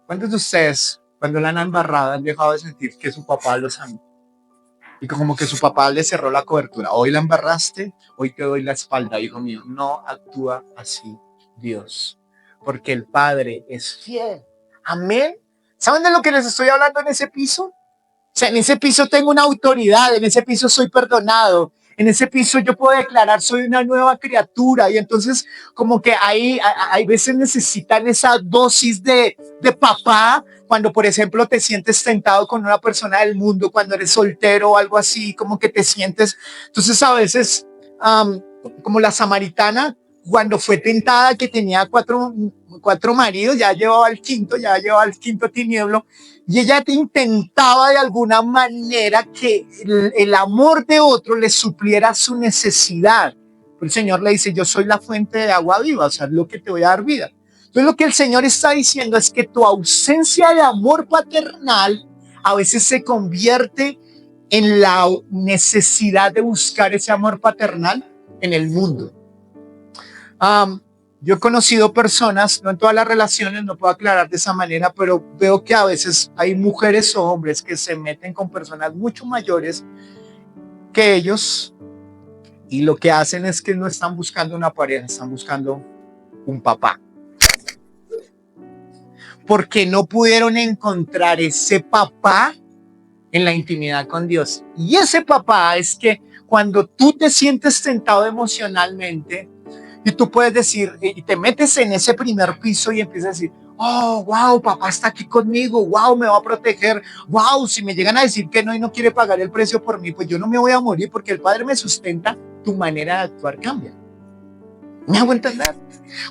¿Cuántos de ustedes, cuando la han embarrado, han dejado de sentir que su papá los ama? Y como que su papá le cerró la cobertura. Hoy la embarraste, hoy te doy la espalda, hijo mío. No actúa así Dios, porque el Padre es fiel. Amén. ¿Saben de lo que les estoy hablando en ese piso? O sea, en ese piso tengo una autoridad, en ese piso soy perdonado, en ese piso yo puedo declarar soy una nueva criatura y entonces como que hay veces necesitan esa dosis de papá cuando por ejemplo te sientes tentado con una persona del mundo, cuando eres soltero o algo así, como que te sientes, entonces a veces um, como la samaritana cuando fue tentada que tenía cuatro maridos, ya llevaba el quinto tinieblo, y ella te intentaba de alguna manera que el amor de otro le supliera su necesidad. El Señor le dice, yo soy la fuente de agua viva, o sea, es lo que te voy a dar vida. Entonces lo que el Señor está diciendo es que tu ausencia de amor paternal a veces se convierte en la necesidad de buscar ese amor paternal en el mundo. Yo he conocido personas, no en todas las relaciones, no puedo aclarar de esa manera, pero veo que a veces hay mujeres o hombres que se meten con personas mucho mayores que ellos y lo que hacen es que no están buscando una pareja, están buscando un papá. Porque no pudieron encontrar ese papá en la intimidad con Dios. Y ese papá es que cuando tú te sientes tentado emocionalmente y tú puedes decir, y te metes en ese primer piso y empiezas a decir, oh, wow, papá está aquí conmigo, wow, me va a proteger, wow, si me llegan a decir que no y no quiere pagar el precio por mí, pues yo no me voy a morir porque el Padre me sustenta, tu manera de actuar cambia. ¿Me hago entender?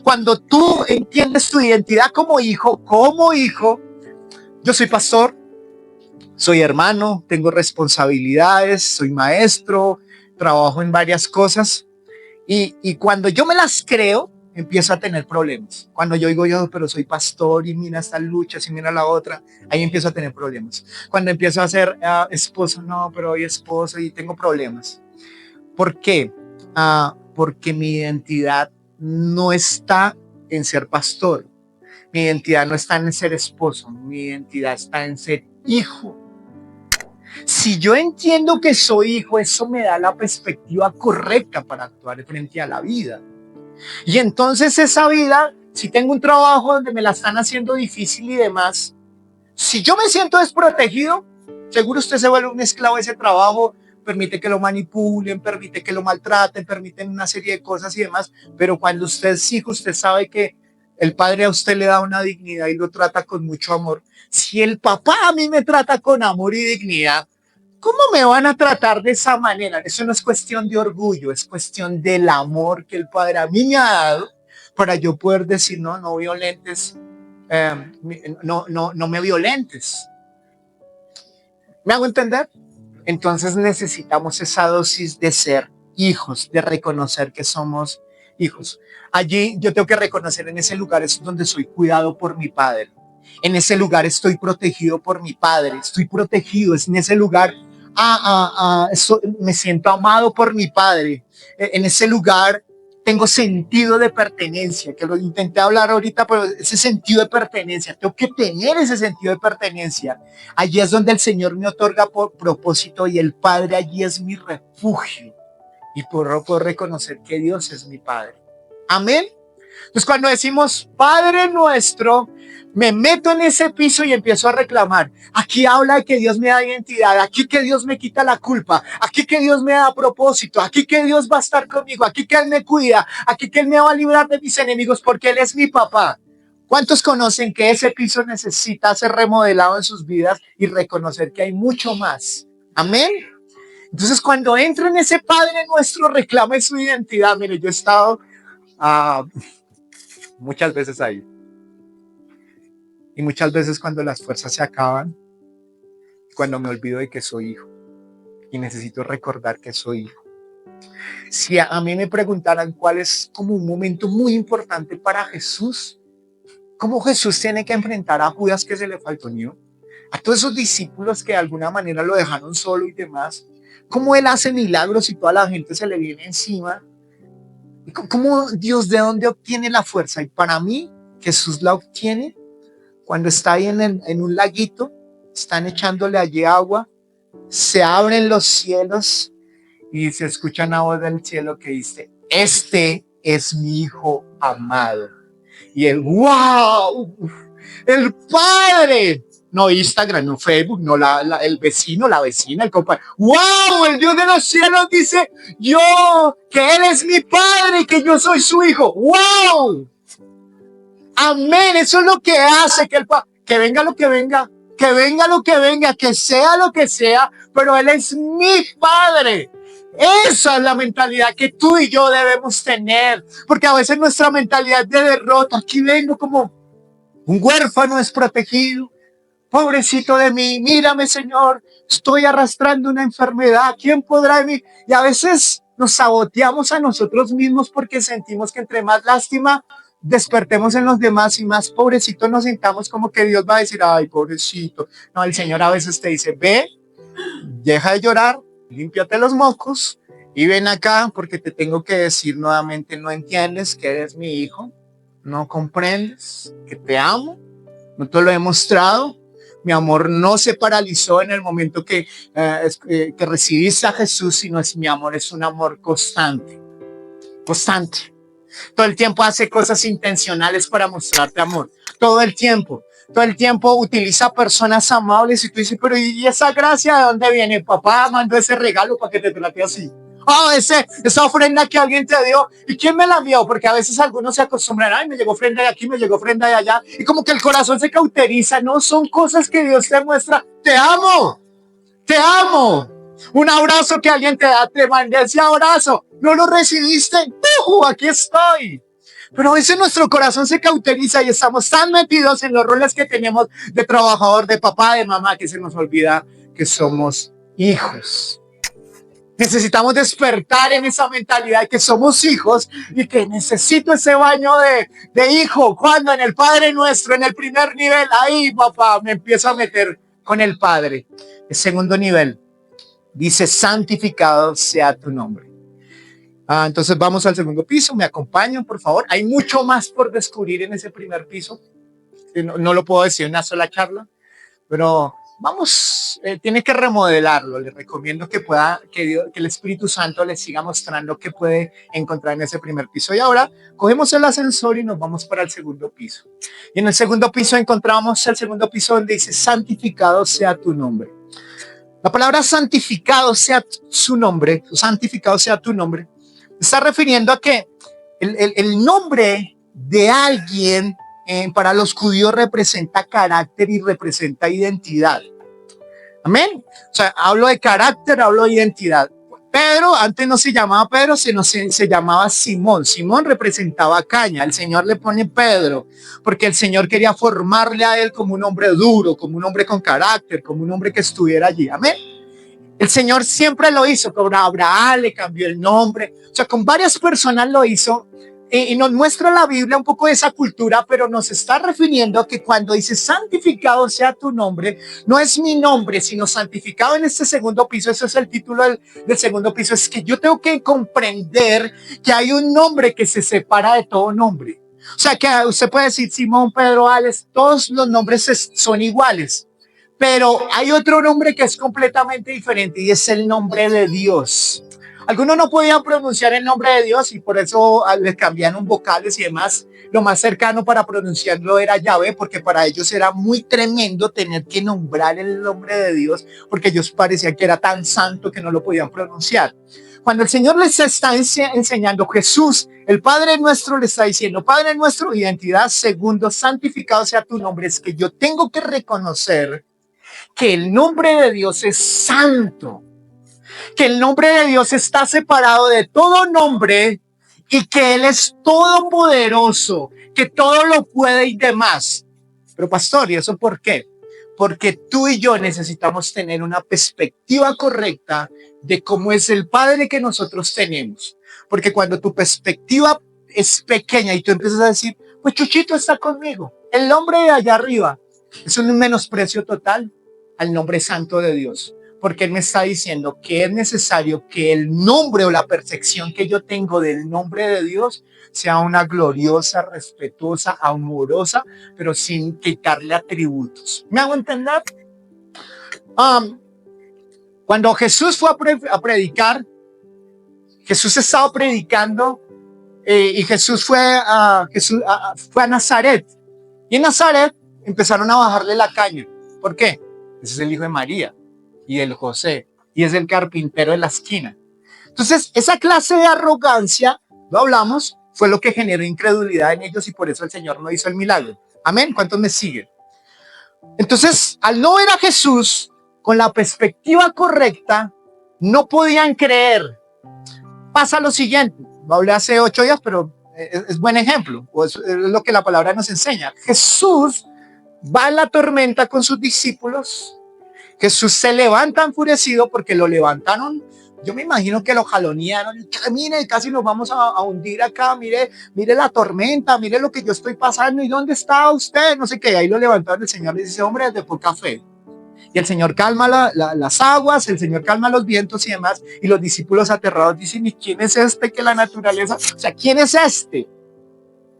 Cuando tú entiendes tu identidad como hijo, yo soy pastor, soy hermano, tengo responsabilidades, soy maestro, trabajo en varias cosas y cuando yo me las creo, empiezo a tener problemas. Cuando yo digo pero soy pastor y mira estas luchas y mira la otra, ahí empiezo a tener problemas. Cuando empiezo a ser esposo, no, pero hoy esposo y tengo problemas. ¿Por qué? Porque mi identidad no está en ser pastor, mi identidad no está en ser esposo, mi identidad está en ser hijo. Si yo entiendo que soy hijo, eso me da la perspectiva correcta para actuar frente a la vida. Y entonces esa vida, si tengo un trabajo donde me la están haciendo difícil y demás, si yo me siento desprotegido, seguro usted se vuelve un esclavo de ese trabajo, permite que lo manipulen, permite que lo maltraten, permiten una serie de cosas y demás, pero cuando usted es hijo, usted sabe que el padre a usted le da una dignidad y lo trata con mucho amor. Si el papá a mí me trata con amor y dignidad, ¿cómo me van a tratar de esa manera? Eso no es cuestión de orgullo, es cuestión del amor que el padre a mí me ha dado para yo poder decir, no violentes, no me violentes. ¿Me hago entender? Entonces necesitamos esa dosis de ser hijos, de reconocer que somos hijos. Allí yo tengo que reconocer, en ese lugar es donde soy cuidado por mi padre. En ese lugar estoy protegido por mi padre. Estoy protegido, es en ese lugar me siento amado por mi padre. En ese lugar tengo sentido de pertenencia, que lo intenté hablar ahorita, pero ese sentido de pertenencia, tengo que tener ese sentido de pertenencia. Allí es donde el Señor me otorga por propósito y el Padre allí es mi refugio. Y puedo reconocer que Dios es mi Padre. Amén. Entonces cuando decimos Padre nuestro, me meto en ese piso y empiezo a reclamar. Aquí habla de que Dios me da identidad, aquí que Dios me quita la culpa, aquí que Dios me da propósito, aquí que Dios va a estar conmigo, aquí que Él me cuida, aquí que Él me va a librar de mis enemigos porque Él es mi papá. ¿Cuántos conocen que ese piso necesita ser remodelado en sus vidas y reconocer que hay mucho más? Amén. Entonces cuando entro en ese Padre nuestro, reclame su identidad. Mire, yo he estado muchas veces ahí. Y muchas veces cuando las fuerzas se acaban, cuando me olvido de que soy hijo y necesito recordar que soy hijo. Si a mí me preguntaran cuál es como un momento muy importante para Jesús, cómo Jesús tiene que enfrentar a Judas que se le faltó niño, a todos esos discípulos que de alguna manera lo dejaron solo y demás, cómo Él hace milagros y toda la gente se le viene encima, cómo Dios de dónde obtiene la fuerza. Y para mí Jesús la obtiene cuando está ahí en un laguito, están echándole allí agua, se abren los cielos y se escucha una voz del cielo que dice, este es mi hijo amado. Y el wow, el Padre, no Instagram, no Facebook, no el vecino, la vecina, el compadre. ¡Wow! El Dios de los cielos dice, que Él es mi Padre y que yo soy su hijo. ¡Wow! Amén, eso es lo que hace que venga lo que venga, que venga lo que venga, que sea lo que sea, pero Él es mi Padre. Esa es la mentalidad que tú y yo debemos tener, porque a veces nuestra mentalidad de derrota, aquí vengo como un huérfano desprotegido, pobrecito de mí, mírame Señor, estoy arrastrando una enfermedad, ¿quién podrá de mí? Y a veces nos saboteamos a nosotros mismos porque sentimos que entre más lástima despertemos en los demás y más pobrecitos nos sintamos, como que Dios va a decir, ay, pobrecito. No, el Señor a veces te dice, ve, deja de llorar, límpiate los mocos y ven acá porque te tengo que decir nuevamente, no entiendes que eres mi hijo, no comprendes que te amo, no te lo he mostrado. Mi amor no se paralizó en el momento que recibiste a Jesús, sino es mi amor, es un amor constante, constante. Todo el tiempo hace cosas intencionales para mostrarte amor. Todo el tiempo utiliza personas amables y tú dices, pero ¿y esa gracia de dónde viene? Papá mandó ese regalo para que te trate así. Oh, esa ofrenda que alguien te dio. ¿Y quién me la envió? Porque a veces algunos se acostumbran, ay, me llegó ofrenda de aquí, me llegó ofrenda de allá. Y como que el corazón se cauteriza. No, son cosas que Dios te muestra. Te amo, te amo. Un abrazo que alguien te da, te mandé ese abrazo. No lo recibiste. Aquí estoy. Pero a veces nuestro corazón se cauteriza y estamos tan metidos en los roles que tenemos de trabajador, de papá, de mamá, que se nos olvida que somos hijos. Necesitamos despertar en esa mentalidad de que somos hijos y que necesito ese baño de hijo. Cuando en el Padre Nuestro, en el primer nivel, ahí, papá, me empiezo a meter con el Padre. El segundo nivel dice, santificado sea tu nombre. Entonces vamos al segundo piso, me acompañan, por favor. Hay mucho más por descubrir en ese primer piso. No lo puedo decir en una sola charla, pero vamos, tiene que remodelarlo. Le recomiendo que el Espíritu Santo le siga mostrando qué puede encontrar en ese primer piso. Y ahora cogemos el ascensor y nos vamos para el segundo piso. Y en el segundo piso encontramos el segundo piso donde dice, santificado sea tu nombre. La palabra santificado sea su nombre, santificado sea tu nombre, está refiriendo a que el nombre de alguien para los judíos representa carácter y representa identidad. Amén. O sea, hablo de carácter, hablo de identidad. Pedro, antes no se llamaba Pedro, sino se llamaba Simón. Simón representaba caña. El Señor le pone Pedro porque el Señor quería formarle a él como un hombre duro, como un hombre con carácter, como un hombre que estuviera allí. Amén. El Señor siempre lo hizo, con Abraham le cambió el nombre, o sea, con varias personas lo hizo, y nos muestra la Biblia un poco de esa cultura, pero nos está refiriendo a que cuando dice santificado sea tu nombre, no es mi nombre, sino santificado en este segundo piso. Ese es el título del segundo piso, es que yo tengo que comprender que hay un nombre que se separa de todo nombre. O sea, que usted puede decir Simón, Pedro, Alex, todos los nombres son iguales. Pero hay otro nombre que es completamente diferente y es el nombre de Dios. Algunos no podían pronunciar el nombre de Dios y por eso les cambiaron vocales y demás. Lo más cercano para pronunciarlo era Yahvé, porque para ellos era muy tremendo tener que nombrar el nombre de Dios, porque ellos parecían que era tan santo que no lo podían pronunciar. Cuando el Señor les está enseñando, Jesús, el Padre Nuestro, le está diciendo, Padre Nuestro, identidad, segundo, santificado sea tu nombre, es que yo tengo que reconocer que el nombre de Dios es santo, que el nombre de Dios está separado de todo nombre y que Él es todopoderoso, que todo lo puede y demás. Pero pastor, ¿y eso por qué? Porque tú y yo necesitamos tener una perspectiva correcta de cómo es el Padre que nosotros tenemos. Porque cuando tu perspectiva es pequeña y tú empiezas a decir, pues Chuchito está conmigo, el nombre de allá arriba, es un menosprecio total al nombre santo de Dios, porque Él me está diciendo que es necesario que el nombre o la percepción que yo tengo del nombre de Dios sea una gloriosa, respetuosa, amorosa, pero sin quitarle atributos. ¿Me hago entender? Cuando Jesús fue a predicar, Jesús estaba predicando y Jesús fue a Nazaret. Y en Nazaret empezaron a bajarle la caña. ¿Por qué? Ese es el hijo de María y el José, y es el carpintero de la esquina. Entonces, esa clase de arrogancia, lo hablamos, fue lo que generó incredulidad en ellos y por eso el Señor no hizo el milagro. Amén. ¿Cuántos me siguen? Entonces, al no ver a Jesús con la perspectiva correcta, no podían creer. Pasa lo siguiente, lo hablé hace 8 días, pero es buen ejemplo, o es lo que la palabra nos enseña. Jesús va en la tormenta con sus discípulos. Jesús se levanta enfurecido porque lo levantaron Yo me imagino que lo jalonearon. Mire, casi nos vamos a hundir acá. Mire, mire la tormenta, mire lo que yo estoy pasando. ¿Y dónde está usted? No sé qué. Ahí lo levantaron el Señor y dice, hombre, es de poca fe. Y el Señor calma las aguas, el Señor calma los vientos y demás. Y los discípulos aterrados dicen, ¿y quién es este que la naturaleza? O sea, ¿quién es este?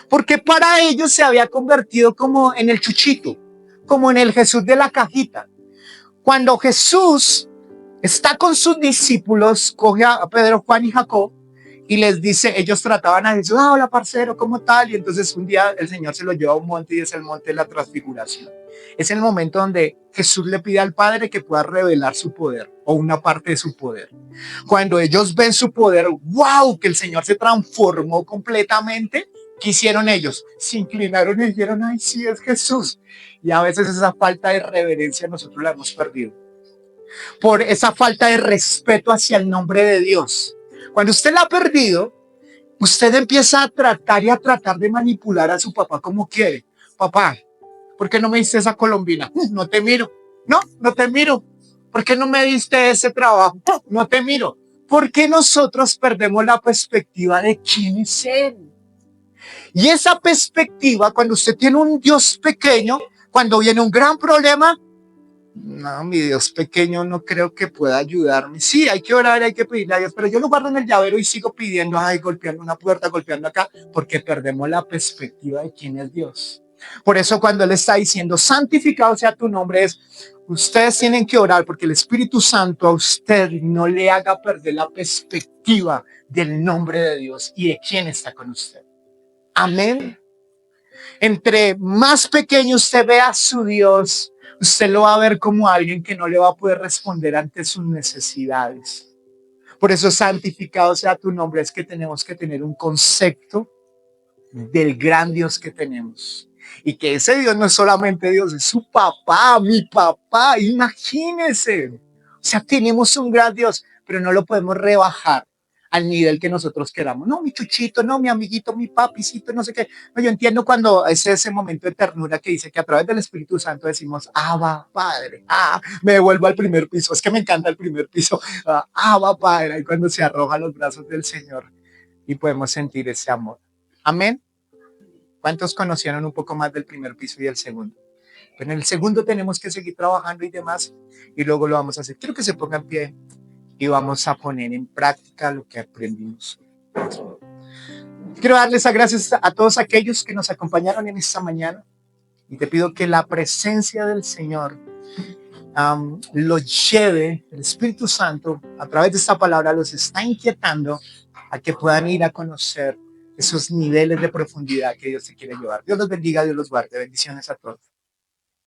Porque para ellos se había convertido como en el chuchito, como en el Jesús de la cajita. Cuando Jesús está con sus discípulos, coge a Pedro, Juan y Jacob y les dice, ellos trataban a Jesús, hola parcero, ¿cómo tal? Y entonces un día el Señor se lo lleva a un monte y es el monte de la transfiguración. Es el momento donde Jesús le pide al Padre que pueda revelar su poder o una parte de su poder. Cuando ellos ven su poder, wow, que el Señor se transformó completamente. ¿Qué hicieron ellos? Se inclinaron y dijeron, ay, sí, es Jesús. Y a veces esa falta de reverencia nosotros la hemos perdido. Por esa falta de respeto hacia el nombre de Dios. Cuando usted la ha perdido, usted empieza a tratar y a tratar de manipular a su papá como quiere. Papá, ¿por qué no me diste esa colombina? No te miro. No, no te miro. ¿Por qué no me diste ese trabajo? No te miro. ¿Por qué nosotros perdemos la perspectiva de quién es Él? Y esa perspectiva, cuando usted tiene un Dios pequeño, cuando viene un gran problema, no, mi Dios pequeño no creo que pueda ayudarme. Sí, hay que orar, hay que pedirle a Dios, pero yo lo guardo en el llavero y sigo pidiendo, ay, golpeando una puerta, golpeando acá, porque perdemos la perspectiva de quién es Dios. Por eso cuando Él está diciendo, santificado sea tu nombre, es, ustedes tienen que orar porque el Espíritu Santo a usted no le haga perder la perspectiva del nombre de Dios y de quién está con usted. Amén. Entre más pequeño usted vea a su Dios, usted lo va a ver como alguien que no le va a poder responder ante sus necesidades. Por eso, santificado sea tu nombre, es que tenemos que tener un concepto del gran Dios que tenemos. Y que ese Dios no es solamente Dios, es su papá, mi papá, imagínense. O sea, tenemos un gran Dios, pero no lo podemos rebajar al nivel que nosotros queramos. No, mi chuchito, no, mi amiguito, mi papicito, no sé qué. No, yo entiendo cuando es ese momento de ternura que dice que a través del Espíritu Santo decimos, Abba, Padre, me devuelvo al primer piso. Es que me encanta el primer piso. Abba, Padre, ahí cuando se arroja a los brazos del Señor y podemos sentir ese amor. Amén. ¿Cuántos conocieron un poco más del primer piso y del segundo? Pero en el segundo tenemos que seguir trabajando y demás, y luego lo vamos a hacer. Quiero que se pongan en pie y vamos a poner en práctica lo que aprendimos. Quiero darles las gracias a todos aquellos que nos acompañaron en esta mañana y te pido que la presencia del Señor lo lleve, el Espíritu Santo, a través de esta palabra los está inquietando a que puedan ir a conocer esos niveles de profundidad que Dios te quiere llevar. Dios los bendiga, Dios los guarde. Bendiciones a todos.